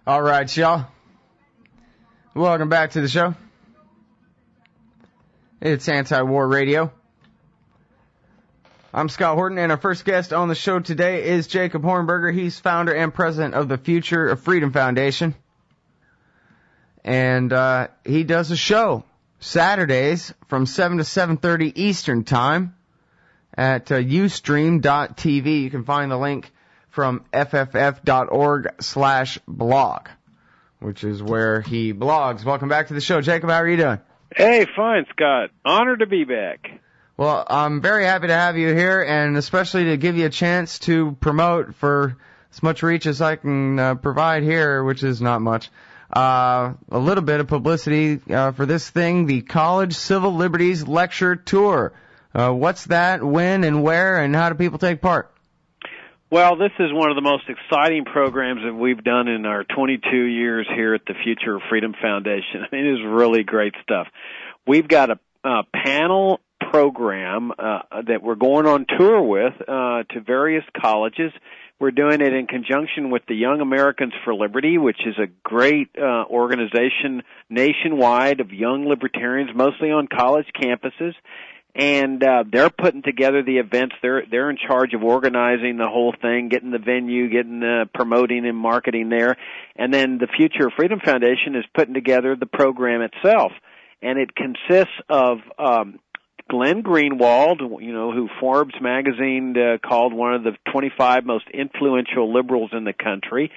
All right, y'all. Welcome back to the show. It's Anti-War Radio. I'm Scott Horton, and our first guest on the show today is Jacob Hornberger. He's founder and president of the Future of Freedom Foundation. And he does a show Saturdays from 7 to 7:30 Eastern Time at ustream.tv. You can find the link from fff.org/blog, which is where he blogs. Welcome back to the show. Jacob, how are you doing? Hey, fine, Scott. Honored to be back. Well, I'm very happy to have you here, and especially to give you a chance to promote for as much reach as I can provide here, which is not much. A little bit of publicity for this thing, the College Civil Liberties Lecture Tour. What's that, when, and where, and how do people take part? Well, this is one of the most exciting programs that we've done in our 22 years here at the Future of Freedom Foundation. I mean, it is really great stuff. We've got a panel program that we're going on tour with to various colleges. We're doing it in conjunction with the Young Americans for Liberty, which is a great organization nationwide of young libertarians, mostly on college campuses. And they're putting together the events. They're in charge of organizing the whole thing, getting the venue, getting promoting and marketing there. And then the Future of Freedom Foundation is putting together the program itself. And it consists of Glenn Greenwald, who Forbes magazine called one of the 25 most influential liberals in the country.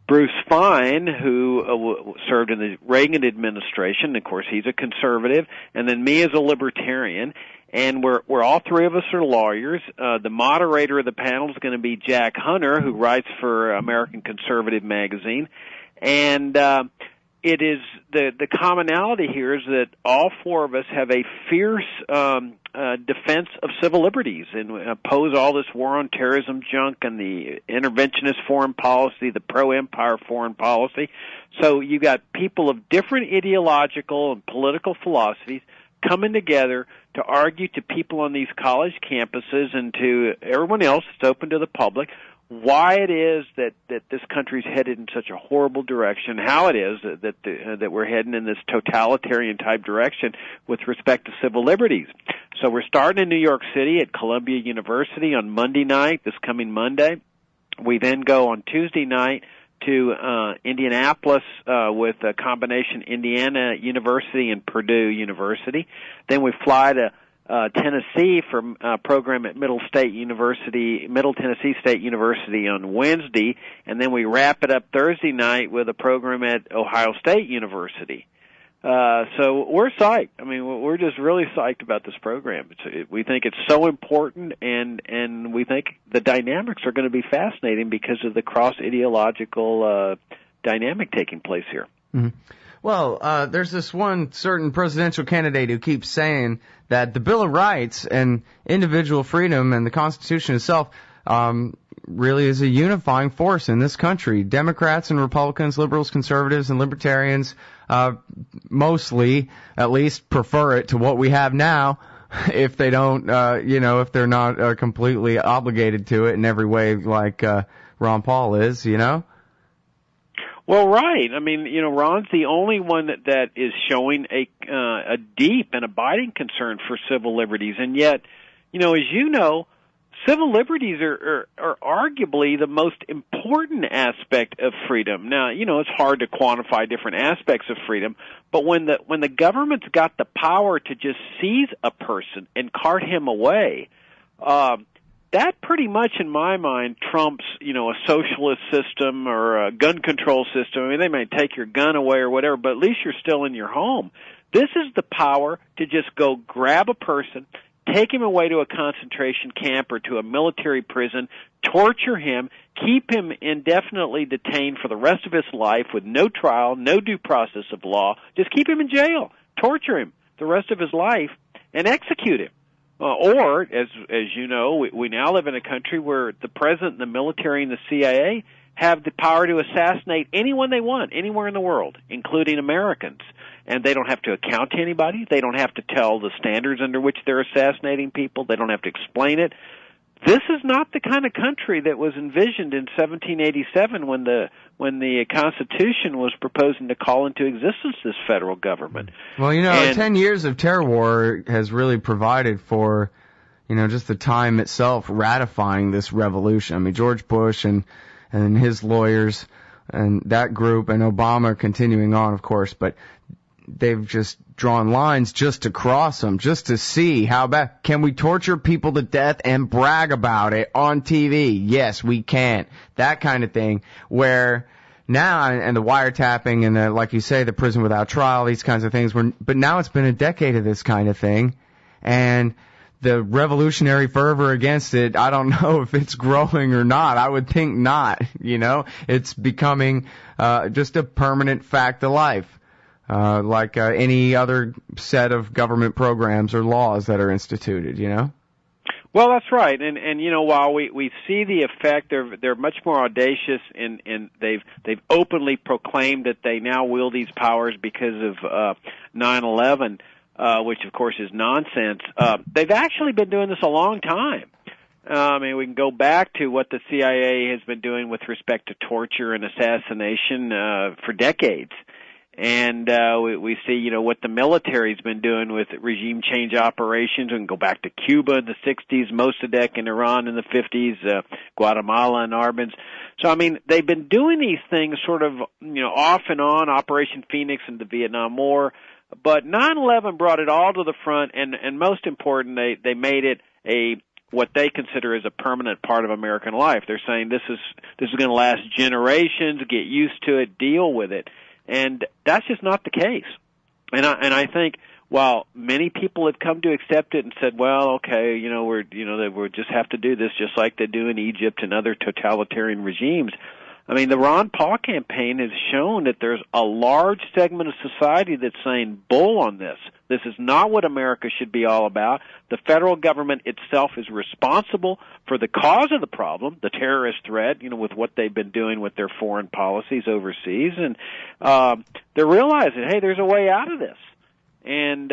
Bruce Fein, who served in the Reagan administration. Of course, he's a conservative. And then me as a libertarian. And we're all three of us are lawyers. The moderator of the panel is going to be Jack Hunter, who writes for American Conservative magazine. And it is the commonality here is that all four of us have a fierce defense of civil liberties and oppose all this war on terrorism junk and the interventionist foreign policy, the pro-empire foreign policy. So you got people of different ideological and political philosophies coming together to argue to people on these college campuses and to everyone else that's open to the public why it is that this country's headed in such a horrible direction, how it is that we're heading in this totalitarian type direction with respect to civil liberties. So we're starting in New York City at Columbia University on Monday night, this coming Monday. We then go on Tuesday night to Indianapolis with a combination Indiana University and Purdue University. Then we fly to Tennessee for a program at Middle Tennessee State University on Wednesday, and then we wrap it up Thursday night with a program at Ohio State University. So we're psyched. I mean, we're just really psyched about this program. We think it's so important, and we think the dynamics are going to be fascinating because of the cross-ideological dynamic taking place here. Mm-hmm. Well, there's this one certain presidential candidate who keeps saying that the Bill of Rights and individual freedom and the Constitution itself really is a unifying force in this country. Democrats and Republicans, liberals, conservatives, and libertarians mostly, at least, prefer it to what we have now if they don't, if they're not completely obligated to it in every way like Ron Paul is, Well, right. I mean, Ron's the only one that is showing a deep and abiding concern for civil liberties, and yet, as civil liberties are arguably the most important aspect of freedom. Now, it's hard to quantify different aspects of freedom, but when the government's got the power to just seize a person and cart him away, that pretty much, in my mind, trumps, a socialist system or a gun control system. I mean, they may take your gun away or whatever, but at least you're still in your home. This is the power to just go grab a person, take him away to a concentration camp or to a military prison, torture him, keep him indefinitely detained for the rest of his life with no trial, no due process of law. Just keep him in jail, torture him the rest of his life, and execute him. Or, as you know, we now live in a country where the president, the military, and the CIA have the power to assassinate anyone they want, anywhere in the world, including Americans. And they don't have to account to anybody. They don't have to tell the standards under which they're assassinating people. They don't have to explain it. this is not the kind of country that was envisioned in 1787 when the Constitution was proposing to call into existence this federal government. Well, 10 years of terror war has really provided for, just the time itself ratifying this revolution. I mean, George Bush and his lawyers and that group, and Obama continuing on, of course, but they've just drawn lines just to cross them, just to see how bad. Can we torture people to death and brag about it on TV? Yes, we can. That kind of thing, where now, and the wiretapping and the, like you say, the prison without trial, these kinds of things, but now it's been a decade of this kind of thing, and the revolutionary fervor against it, I don't know if it's growing or not. I would think not, It's becoming just a permanent fact of life. Like any other set of government programs or laws that are instituted, Well, that's right, and while we see the effect, they're much more audacious, and they've openly proclaimed that they now wield these powers because of 9/11, which of course is nonsense. They've actually been doing this a long time. I mean, we can go back to what the CIA has been doing with respect to torture and assassination for decades. And we see, what the military's been doing with regime change operations. We can go back to Cuba in the 60s, Mossadegh in Iran in the 50s, Guatemala and Arbenz. So, I mean, they've been doing these things sort of, off and on, Operation Phoenix and the Vietnam War. But 9/11 brought it all to the front, and most important, they made it what they consider as a permanent part of American life. They're saying this is going to last generations, get used to it, deal with it. And that's just not the case. And I think while many people have come to accept it and said, well, okay, we just have to do this just like they do in Egypt and other totalitarian regimes. I mean, the Ron Paul campaign has shown that there's a large segment of society that's saying bull on this. This is not what America should be all about. The federal government itself is responsible for the cause of the problem, the terrorist threat, with what they've been doing with their foreign policies overseas. And they're realizing, hey, there's a way out of this. And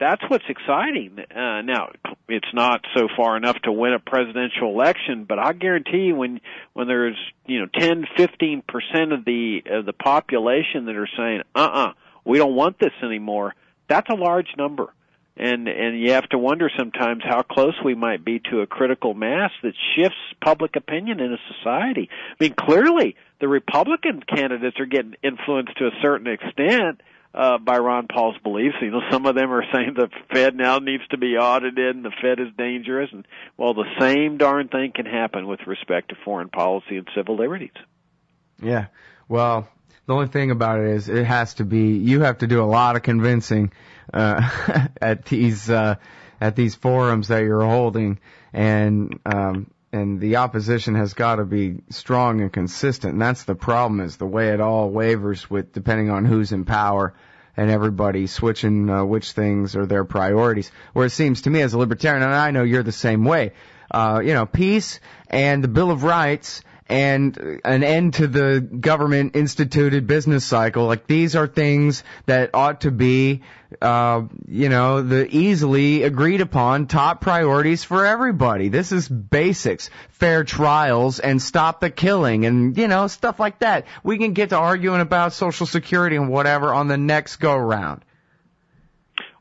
that's what's exciting. Now, it's not so far enough to win a presidential election, but I guarantee you when there's 10, 15% of the population that are saying, we don't want this anymore, that's a large number. And you have to wonder sometimes how close we might be to a critical mass that shifts public opinion in a society. I mean, clearly the Republican candidates are getting influenced to a certain extent by Ron Paul's beliefs. Some of them are saying the Fed now needs to be audited and the Fed is dangerous. And, well, the same darn thing can happen with respect to foreign policy and civil liberties. Yeah. Well, the only thing about it is you have to do a lot of convincing at these forums that you're holding, and the opposition has got to be strong and consistent. And that's the problem, is the way it all wavers with depending on who's in power and everybody switching which things are their priorities. Where it seems to me as a libertarian, and I know you're the same way, peace and the Bill of Rights and an end to the government-instituted business cycle, like these are things that ought to be, the easily agreed upon top priorities for everybody. This is basics, fair trials, and stop the killing, and, stuff like that. We can get to arguing about Social Security and whatever on the next go-round.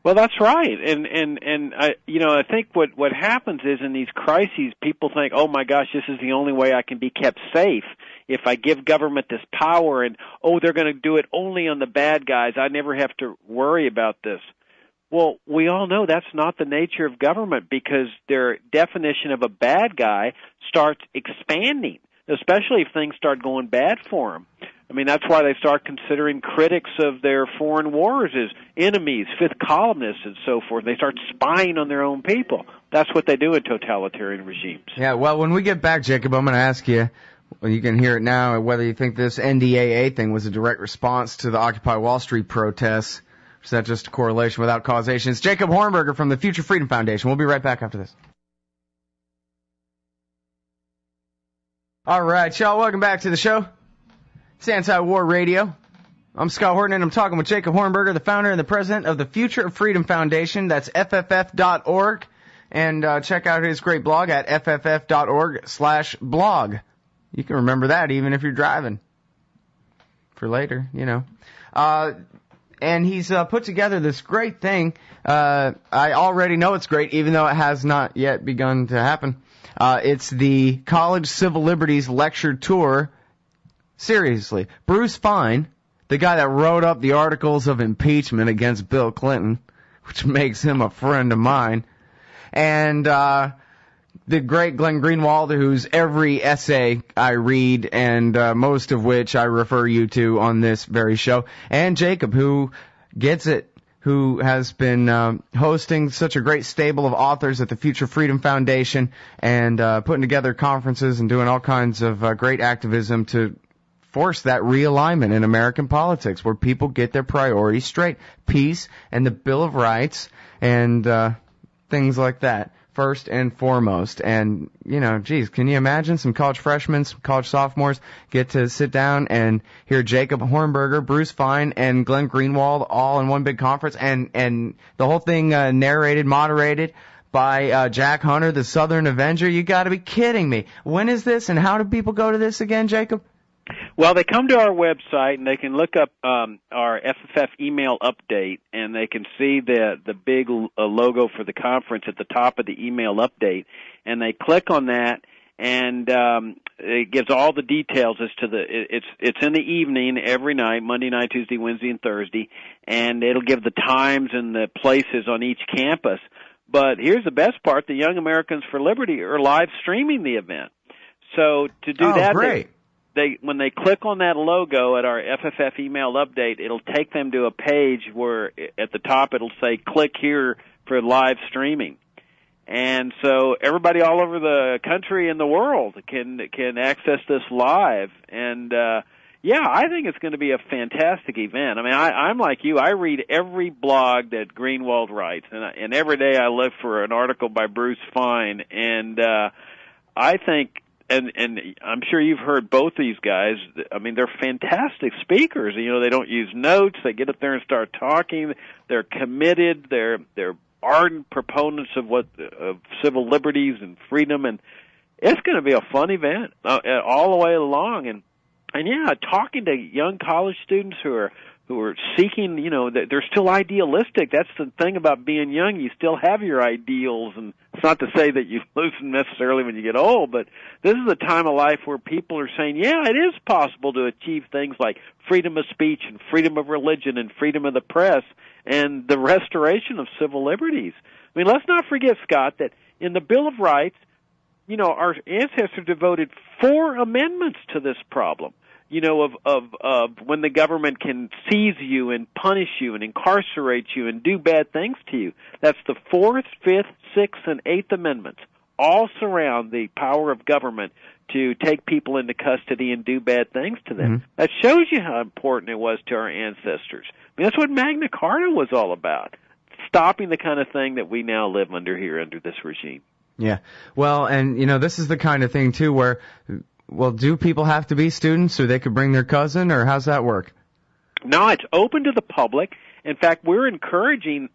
Well, that's right, and I think what happens is in these crises, people think, oh my gosh, this is the only way I can be kept safe if I give government this power, and they're going to do it only on the bad guys. I never have to worry about this. Well, we all know that's not the nature of government, because their definition of a bad guy starts expanding, especially if things start going bad for them. I mean, that's why they start considering critics of their foreign wars as enemies, fifth columnists, and so forth. They start spying on their own people. That's what they do in totalitarian regimes. Yeah, well, when we get back, Jacob, I'm going to ask you, well, you can hear it now, whether you think this NDAA thing was a direct response to the Occupy Wall Street protests. Is that just a correlation without causation? It's Jacob Hornberger from the Future Freedom Foundation. We'll be right back after this. All right, y'all, welcome back to the show. It's Anti-War Radio. I'm Scott Horton, and I'm talking with Jacob Hornberger, the founder and the president of the Future of Freedom Foundation. That's FFF.org. And check out his great blog at fff.org/blog. You can remember that even if you're driving. For later, you know. And he's put together this great thing. I already know it's great, even though it has not yet begun to happen. It's the College Civil Liberties Lecture Tour. Seriously. Bruce Fein, the guy that wrote up the articles of impeachment against Bill Clinton, which makes him a friend of mine, and the great Glenn Greenwald, whose every essay I read, and most of which I refer you to on this very show, and Jacob, who gets it, who has been hosting such a great stable of authors at the Future Freedom Foundation, and putting together conferences and doing all kinds of great activism to force that realignment in American politics, where people get their priorities straight. Peace and the Bill of Rights and things like that, first and foremost. And, you know, geez, can you imagine some college freshmen, some college sophomores get to sit down and hear Jacob Hornberger, Bruce Fein, and Glenn Greenwald all in one big conference, and the whole thing narrated, moderated by Jack Hunter, the Southern Avenger? You got to be kidding me. When is this, and how do people go to this again, Jacob? Well, they come to our website and they can look up our FFF email update, and they can see the big logo for the conference at the top of the email update, and they click on that, and it gives all the details as to it's in the evening every night, Monday night, Tuesday, Wednesday, and Thursday, and it'll give the times and the places on each campus. But here's the best part: the Young Americans for Liberty are live streaming the event. So to do that, great. When they click on that logo at our FFF email update, it'll take them to a page where at the top it'll say, click here for live streaming. And so everybody all over the country and the world can access this live. And, I think it's going to be a fantastic event. I mean, I'm like you. I read every blog that Greenwald writes, and every day I look for an article by Bruce Fein. And I think... And I'm sure you've heard both these guys. I mean, they're fantastic speakers. You know, they don't use notes. They get up there and start talking. They're committed. They're ardent proponents of civil liberties and freedom. And it's going to be a fun event all the way along. And talking to young college students who are seeking, you know, they're still idealistic. That's the thing about being young. You still have your ideals, and it's not to say that you lose them necessarily when you get old, but this is a time of life where people are saying, yeah, it is possible to achieve things like freedom of speech and freedom of religion and freedom of the press and the restoration of civil liberties. I mean, let's not forget, Scott, that in the Bill of Rights, you know, our ancestors devoted 4 amendments to this problem. You know, of when the government can seize you and punish you and incarcerate you and do bad things to you. That's the 4th, 5th, 6th, and 8th Amendments. All surround the power of government to take people into custody and do bad things to them. Mm-hmm. That shows you how important it was to our ancestors. I mean, that's what Magna Carta was all about, stopping the kind of thing that we now live under here under this regime. Yeah. Well, and, you know, this is the kind of thing, too, where... Well, do people have to be students so they could bring their cousin, or how's that work? No, it's open to the public. In fact, we're encouraging,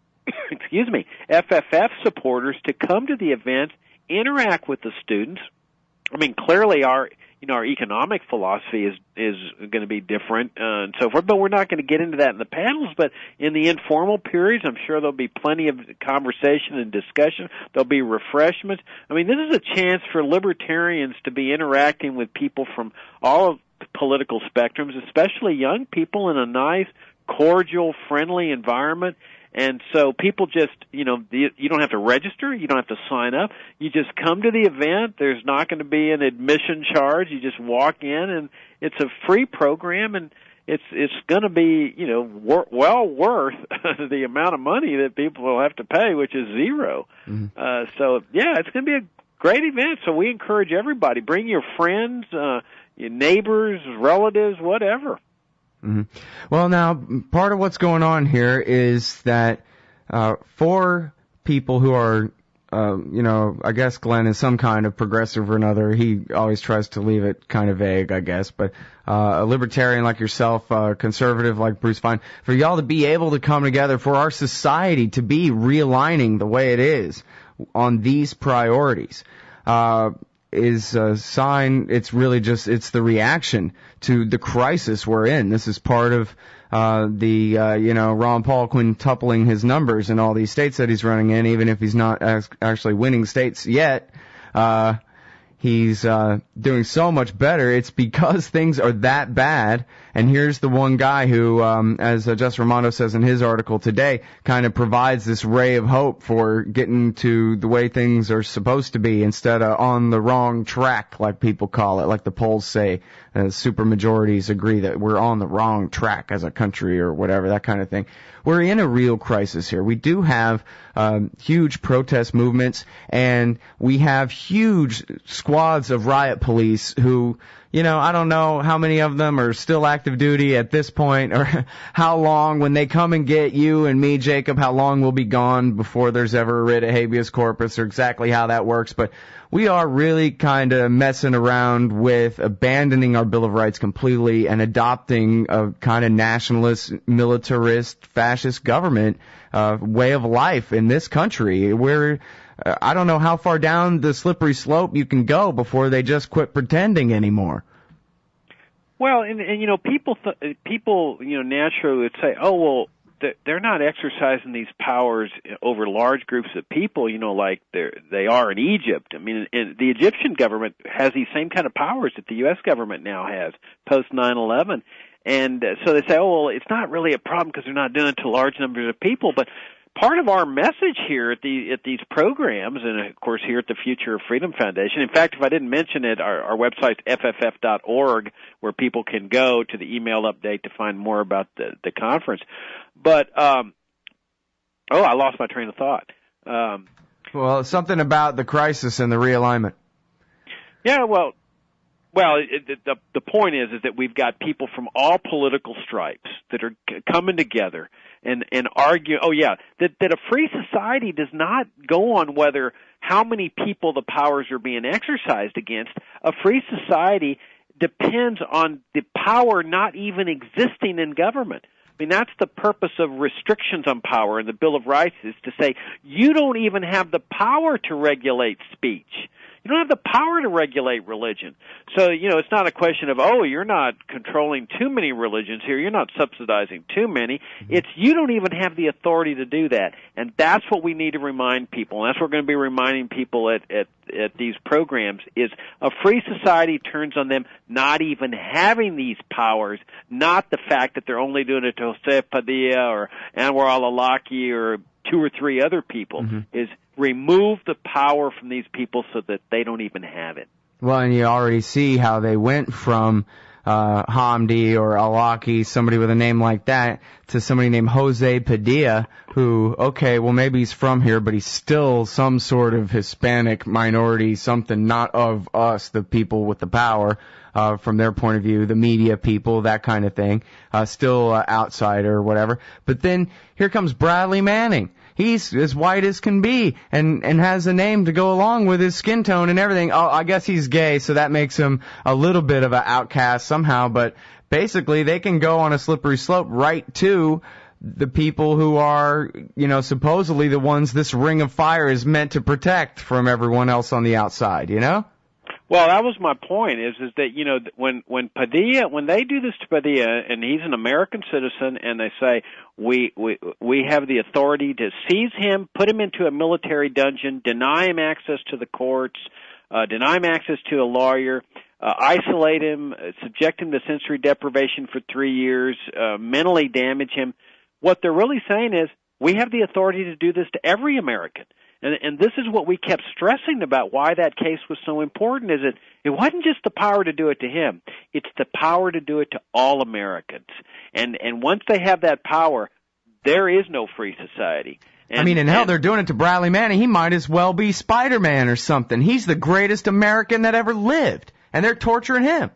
FFF supporters to come to the event, interact with the students. I mean, clearly our economic philosophy is going to be different and so forth, but we're not going to get into that in the panels. But in the informal periods, I'm sure there'll be plenty of conversation and discussion. There'll be refreshments. I mean, this is a chance for libertarians to be interacting with people from all of the political spectrums, especially young people, in a nice, cordial, friendly environment. And so people just, you don't have to register. You don't have to sign up. You just come to the event. There's not going to be an admission charge. You just walk in, and it's a free program, and it's going to be, well worth the amount of money that people will have to pay, which is zero. Mm-hmm. It's going to be a great event. So we encourage everybody. Bring your friends, your neighbors, relatives, whatever. Mm-hmm. Well, now, part of what's going on here is that for people who are, I guess Glenn is some kind of progressive or another. He always tries to leave it kind of vague, I guess. But a libertarian like yourself, conservative like Bruce Fein, for y'all to be able to come together, for our society to be realigning the way it is, on these priorities is a sign. It's really just, it's the reaction to the crisis we're in. This is part of Ron Paul quintupling his numbers in all these states that he's running in, even if he's not actually winning states yet. He's doing so much better. It's because things are that bad. And here's the one guy who, as Jose Romanos says in his article today, kind of provides this ray of hope for getting to the way things are supposed to be instead of on the wrong track, like people call it, like the polls say. Supermajorities agree that we're on the wrong track as a country or whatever, that kind of thing. We're in a real crisis here. We do have huge protest movements, and we have huge squads of riot police who, I don't know how many of them are still active duty at this point, or how long, when they come and get you and me, Jacob, how long we'll be gone before there's ever a writ of habeas corpus, or exactly how that works. But we are really kind of messing around with abandoning our Bill of Rights completely and adopting a kind of nationalist, militarist, fascist government way of life in this country. I don't know how far down the slippery slope you can go before they just quit pretending anymore. Well, and people naturally would say, oh, well, they're not exercising these powers over large groups of people, like they are in Egypt. I mean, the Egyptian government has these same kind of powers that the U.S. government now has post 9/11. And so they say, oh, well, it's not really a problem because they're not doing it to large numbers of people. But part of our message here at these programs, and of course here at the Future of Freedom Foundation, in fact, if I didn't mention it, our website's fff.org, where people can go to the email update to find more about the conference. But, I lost my train of thought. Well, something about the crisis and the realignment. Yeah, well, the point is that we've got people from all political stripes that are coming together and argue. Oh yeah, that a free society does not go on whether how many people the powers are being exercised against. A free society depends on the power not even existing in government. I mean, that's the purpose of restrictions on power in the Bill of Rights, is to say you don't even have the power to regulate speech. You don't have the power to regulate religion. So, it's not a question of, oh, you're not controlling too many religions here, you're not subsidizing too many. It's you don't even have the authority to do that. And that's what we need to remind people. And that's what we're going to be reminding people at these programs, is a free society turns on them not even having these powers, not the fact that they're only doing it to Jose Padilla or Anwar al-Awlaki or two or three other people, is remove the power from these people so that they don't even have it. Well, and you already see how they went from Hamdi or Awlaki, somebody with a name like that, to somebody named Jose Padilla, who, okay, well, maybe he's from here, but he's still some sort of Hispanic minority, something not of us, the people with the power, from their point of view, the media people, that kind of thing, still outsider or whatever. But then here comes Bradley Manning. He's as white as can be and has a name to go along with his skin tone and everything. Oh, I guess he's gay, so that makes him a little bit of an outcast somehow, but basically they can go on a slippery slope right to the people who are, supposedly the ones this ring of fire is meant to protect from everyone else on the outside, Well, that was my point, is that, when Padilla, when they do this to Padilla, and he's an American citizen, and they say, we have the authority to seize him, put him into a military dungeon, deny him access to the courts, deny him access to a lawyer, isolate him, subject him to sensory deprivation for 3 years, mentally damage him. What they're really saying is, we have the authority to do this to every American. And this is what we kept stressing about why that case was so important, is that it wasn't just the power to do it to him. It's the power to do it to all Americans. And once they have that power, there is no free society. Hell, they're doing it to Bradley Manning. He might as well be Spider-Man or something. He's the greatest American that ever lived, and they're torturing him.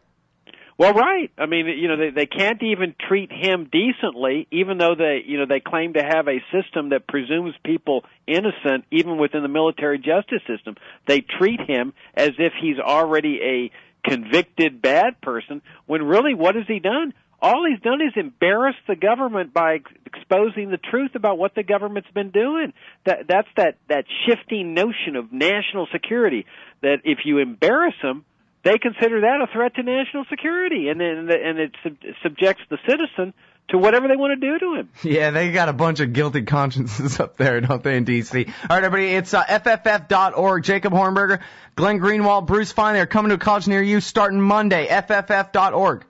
Well, right. They can't even treat him decently, even though they claim to have a system that presumes people innocent, even within the military justice system. They treat him as if he's already a convicted bad person, when really what has he done? All he's done is embarrass the government by exposing the truth about what the government's been doing. That's that shifting notion of national security, that if you embarrass them, they consider that a threat to national security, and it subjects the citizen to whatever they want to do to him. Yeah, they got a bunch of guilty consciences up there, don't they, in D.C.? All right, everybody, it's FFF.org. Jacob Hornberger, Glenn Greenwald, Bruce Fein. They're coming to a college near you starting Monday. FFF.org.